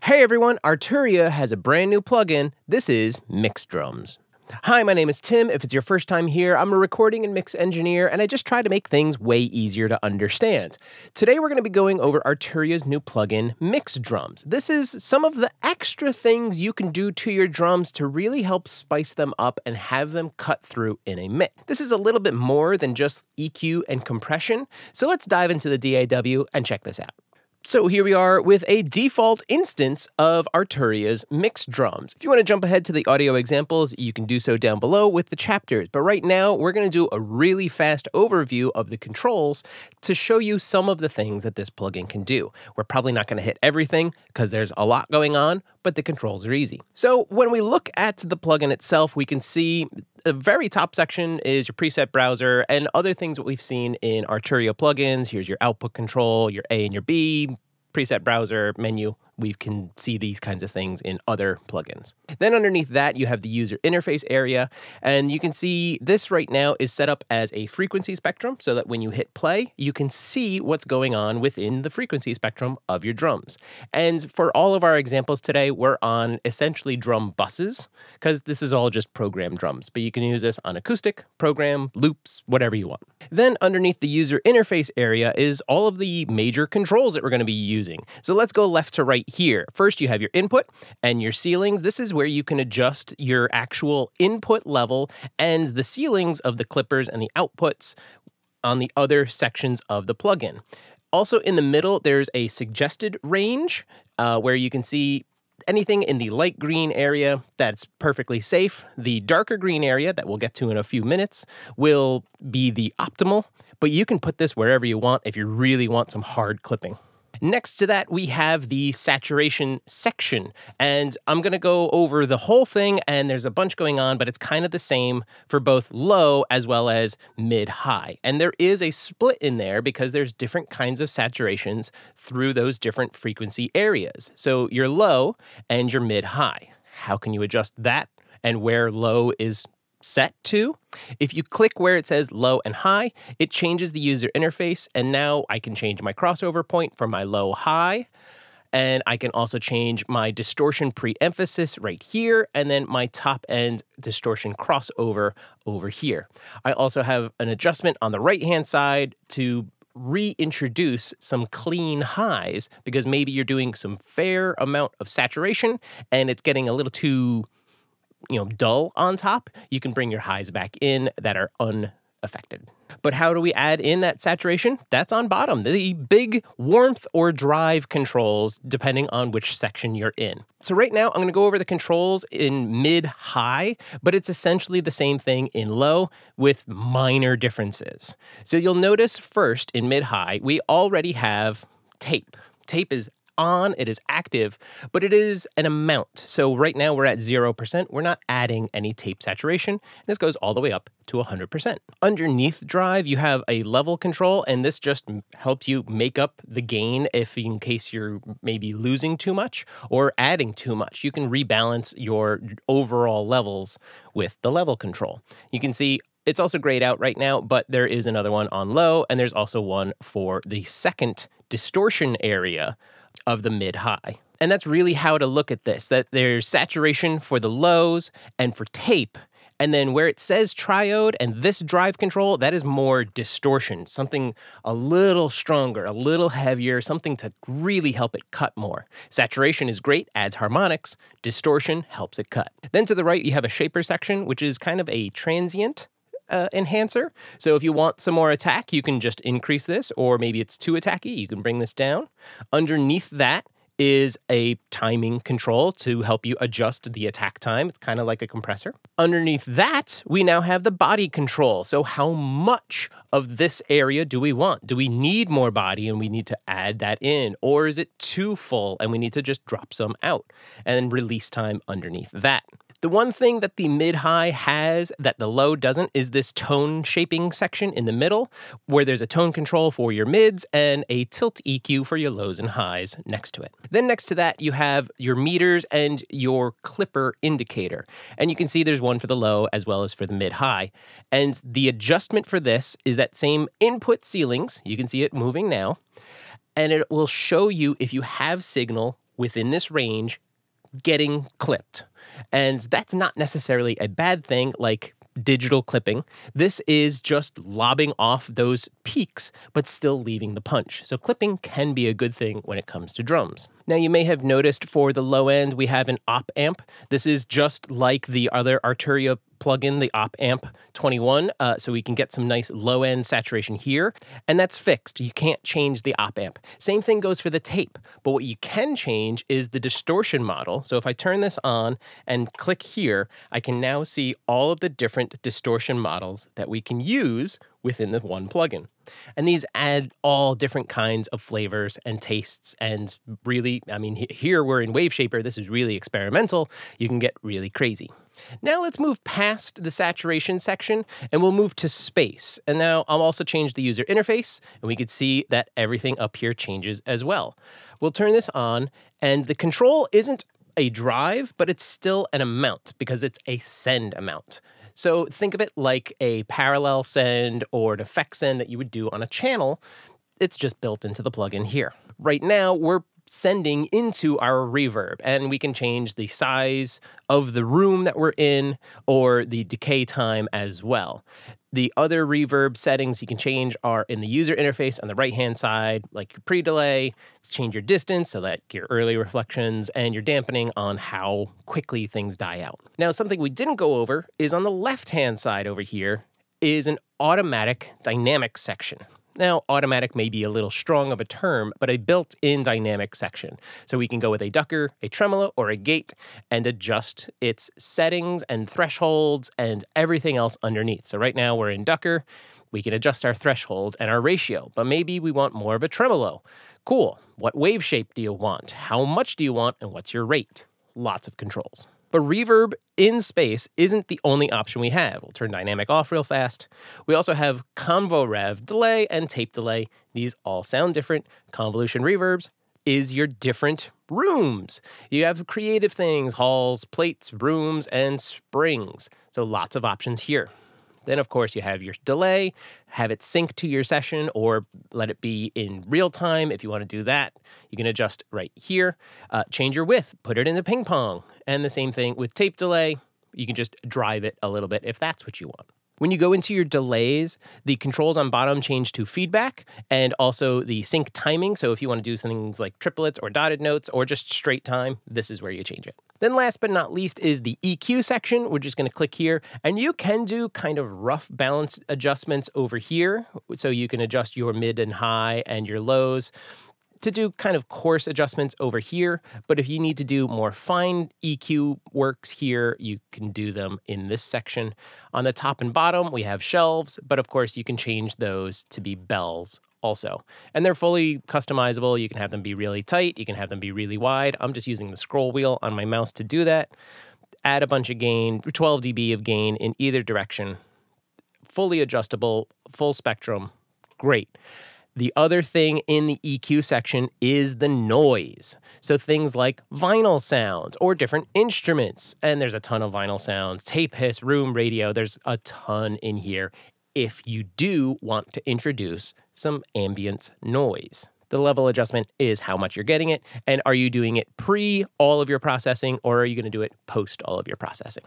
Hey everyone, Arturia has a brand new plugin. This is Mix Drums. Hi, my name is Tim. If it's your first time here, I'm a recording and mix engineer, and I just try to make things way easier to understand. Today we're going to be going over Arturia's new plugin, Mix Drums. This is some of the extra things you can do to your drums to really help spice them up and have them cut through in a mix. This is a little bit more than just EQ and compression, so let's dive into the DAW and check this out. So here we are with a default instance of Arturia's Mix Drums. If you want to jump ahead to the audio examples, you can do so down below with the chapters. But right now, we're going to do a really fast overview of the controls to show you some of the things that this plugin can do. We're probably not going to hit everything because there's a lot going on, but the controls are easy. So when we look at the plugin itself, we can see the very top section is your preset browser and other things that we've seen in Arturia plugins. Here's your output control, your A and your B, preset browser menu. We can see these kinds of things in other plugins. Then underneath that, you have the user interface area, and you can see this right now is set up as a frequency spectrum so that when you hit play, you can see what's going on within the frequency spectrum of your drums. And for all of our examples today, we're on essentially drum buses because this is all just programmed drums, but you can use this on acoustic, program, loops, whatever you want. Then underneath the user interface area is all of the major controls that we're going to be using. So let's go left to right here. First, you have your input and your ceilings. This is where you can adjust your actual input level and the ceilings of the clippers and the outputs on the other sections of the plugin. Also in the middle, there's a suggested range where you can see anything in the light green area that's perfectly safe. The darker green area that we'll get to in a few minutes will be the optimal, but you can put this wherever you want if you really want some hard clipping. Next to that, we have the saturation section, and I'm going to go over the whole thing, and there's a bunch going on, but it's kind of the same for both low as well as mid-high. And there is a split in there because there's different kinds of saturations through those different frequency areas. So your low and your mid-high. How can you adjust that and where low is set to? If you click where it says low and high, it changes the user interface, and now I can change my crossover point for my low high, and I can also change my distortion pre-emphasis right here, and then my top end distortion crossover over here. I also have an adjustment on the right hand side to reintroduce some clean highs because maybe you're doing some fair amount of saturation and it's getting a little too dull on top. You can bring your highs back in that are unaffected. But how do we add in that saturation? That's on bottom. The big warmth or drive controls, depending on which section you're in. So right now, I'm going to go over the controls in mid-high, but it's essentially the same thing in low with minor differences. So you'll notice first in mid-high, we already have tape. Tape is on, it is active, but it is an amount. So right now we're at 0%. We're not adding any tape saturation. This goes all the way up to 100%. Underneath drive, you have a level control, and this just helps you make up the gain if in case you're maybe losing too much or adding too much. You can rebalance your overall levels with the level control. You can see it's also grayed out right now, but there is another one on low, and there's also one for the second distortion area of the mid-high. And that's really how to look at this, that there's saturation for the lows and for tape. And then where it says triode and this drive control, that is more distortion, something a little stronger, a little heavier, something to really help it cut more. Saturation is great, adds harmonics. Distortion helps it cut. Then to the right, you have a shaper section, which is kind of a transient enhancer. So if you want some more attack, you can just increase this, or maybe it's too attacky, you can bring this down. Underneath that is a timing control to help you adjust the attack time. It's kind of like a compressor. Underneath that, we now have the body control. So how much of this area do we want? Do we need more body and we need to add that in? Or is it too full and we need to just drop some out? And then release time underneath that. The one thing that the mid-high has that the low doesn't is this tone shaping section in the middle, where there's a tone control for your mids and a tilt EQ for your lows and highs next to it. Then next to that, you have your meters and your clipper indicator. And you can see there's one for the low as well as for the mid-high. And the adjustment for this is that same input ceilings. You can see it moving now. And it will show you if you have signal within this range getting clipped. And that's not necessarily a bad thing like digital clipping. This is just lobbing off those peaks, but still leaving the punch. So clipping can be a good thing when it comes to drums. Now you may have noticed for the low end, we have an op amp. This is just like the other Arturia plugin, the op amp 21. So we can get some nice low end saturation here, and that's fixed. You can't change the op amp. Same thing goes for the tape, but what you can change is the distortion model. So if I turn this on and click here, I can now see all of the different distortion models that we can use within the one plugin. And these add all different kinds of flavors and tastes. And really, I mean, here we're in Wave Shaper. This is really experimental. You can get really crazy. Now let's move past the saturation section and we'll move to space. And now I'll also change the user interface and we could see that everything up here changes as well. We'll turn this on and the control isn't a drive, but it's still an amount because it's a send amount. So think of it like a parallel send or an effect send that you would do on a channel. It's just built into the plugin here. Right now, we're sending into our reverb, and we can change the size of the room that we're in or the decay time as well. The other reverb settings you can change are in the user interface on the right-hand side, like your pre-delay, change your distance so that your early reflections and your dampening on how quickly things die out. Now, something we didn't go over is on the left-hand side over here is an automatic dynamic section. Now, automatic may be a little strong of a term, but a built-in dynamic section. So we can go with a ducker, a tremolo, or a gate and adjust its settings and thresholds and everything else underneath. So right now we're in ducker. We can adjust our threshold and our ratio, but maybe we want more of a tremolo. Cool. What wave shape do you want? How much do you want? And what's your rate? Lots of controls. But reverb in space isn't the only option we have. We'll turn dynamic off real fast. We also have convo rev, delay, and tape delay. These all sound different. Convolution reverbs is your different rooms. You have creative things, halls, plates, rooms, and springs. So lots of options here. Then, of course, you have your delay, have it sync to your session or let it be in real time. If you want to do that, you can adjust right here. Change your width, put it into ping pong. And the same thing with tape delay. You can just drive it a little bit if that's what you want. When you go into your delays, the controls on bottom change to feedback and also the sync timing. So if you want to do things like triplets or dotted notes or just straight time, this is where you change it. Then last but not least is the EQ section. We're just going to click here and you can do kind of rough balance adjustments over here. So you can adjust your mid and high and your lows to do kind of coarse adjustments over here. But if you need to do more fine EQ works here, you can do them in this section. On the top and bottom, we have shelves, but of course you can change those to be bells also. And they're fully customizable. You can have them be really tight. You can have them be really wide. I'm just using the scroll wheel on my mouse to do that. Add a bunch of gain, 12 dB of gain in either direction. Fully adjustable, full spectrum. Great. The other thing in the EQ section is the noise. So things like vinyl sounds or different instruments. And there's a ton of vinyl sounds, tape hiss, room radio. There's a ton in here if you do want to introduce some ambient noise. The level adjustment is how much you're getting it, and are you doing it pre all of your processing, or are you going to do it post all of your processing?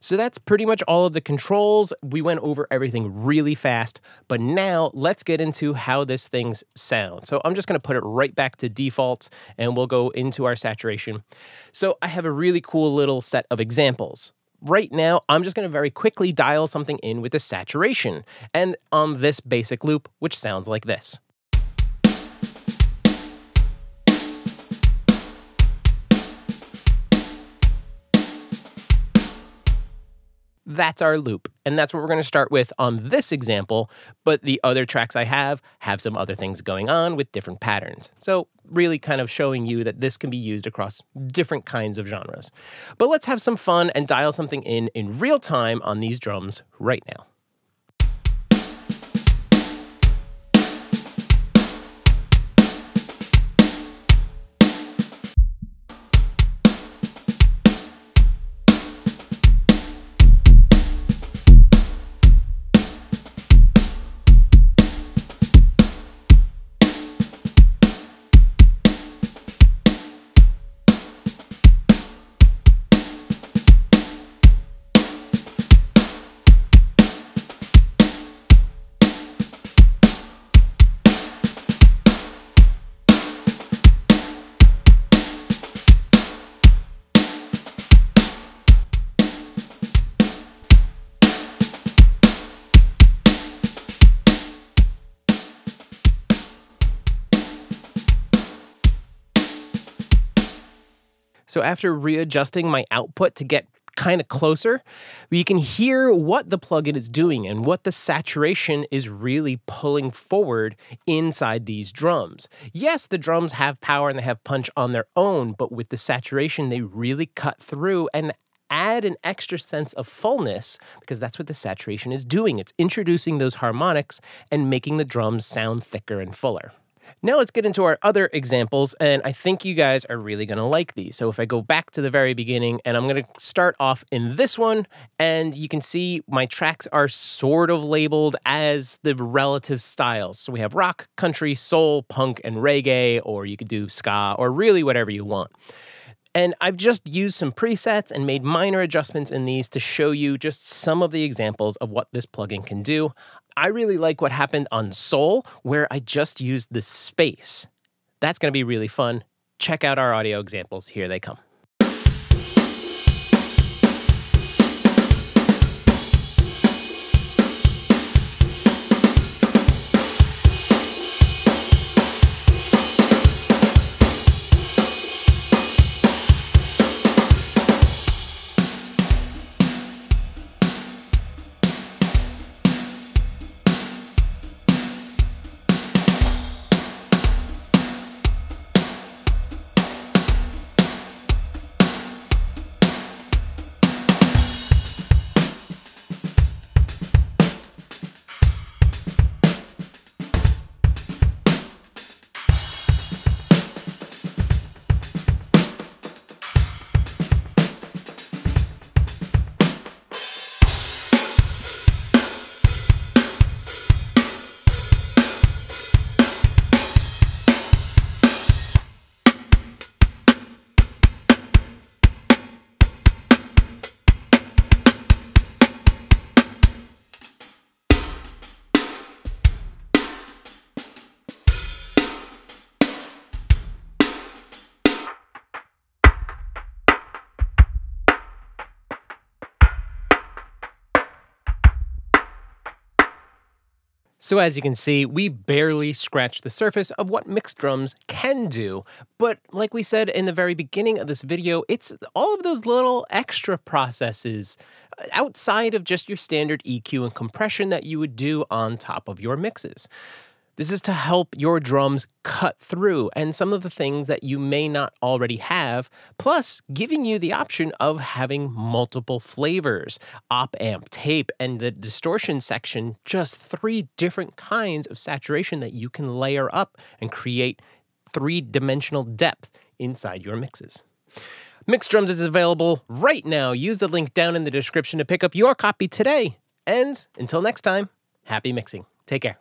So that's pretty much all of the controls. We went over everything really fast, but now let's get into how this thing sounds. So I'm just going to put it right back to default, and we'll go into our saturation. So I have a really cool little set of examples. Right now, I'm just going to very quickly dial something in with the saturation, and on this basic loop, which sounds like this. That's our loop, and that's what we're going to start with on this example, but the other tracks I have some other things going on with different patterns. So really kind of showing you that this can be used across different kinds of genres. But let's have some fun and dial something in real time on these drums right now. So after readjusting my output to get kind of closer, you can hear what the plugin is doing and what the saturation is really pulling forward inside these drums. Yes, the drums have power and they have punch on their own, but with the saturation, they really cut through and add an extra sense of fullness, because that's what the saturation is doing. It's introducing those harmonics and making the drums sound thicker and fuller. Now let's get into our other examples, and I think you guys are really going to like these. So if I go back to the very beginning, and I'm going to start off in this one, and you can see my tracks are sort of labeled as the relative styles. So we have rock, country, soul, punk, and reggae, or you could do ska, or really whatever you want. And I've just used some presets and made minor adjustments in these to show you just some of the examples of what this plugin can do. I really like what happened on Soul, where I just used the space. That's going to be really fun. Check out our audio examples. Here they come. So as you can see, we barely scratched the surface of what mixed drums can do. But like we said in the very beginning of this video, it's all of those little extra processes outside of just your standard EQ and compression that you would do on top of your mixes. This is to help your drums cut through and some of the things that you may not already have, plus giving you the option of having multiple flavors, op amp, tape, and the distortion section, just 3 different kinds of saturation that you can layer up and create 3-dimensional depth inside your mixes. Mix Drums is available right now. Use the link down in the description to pick up your copy today. And until next time, happy mixing. Take care.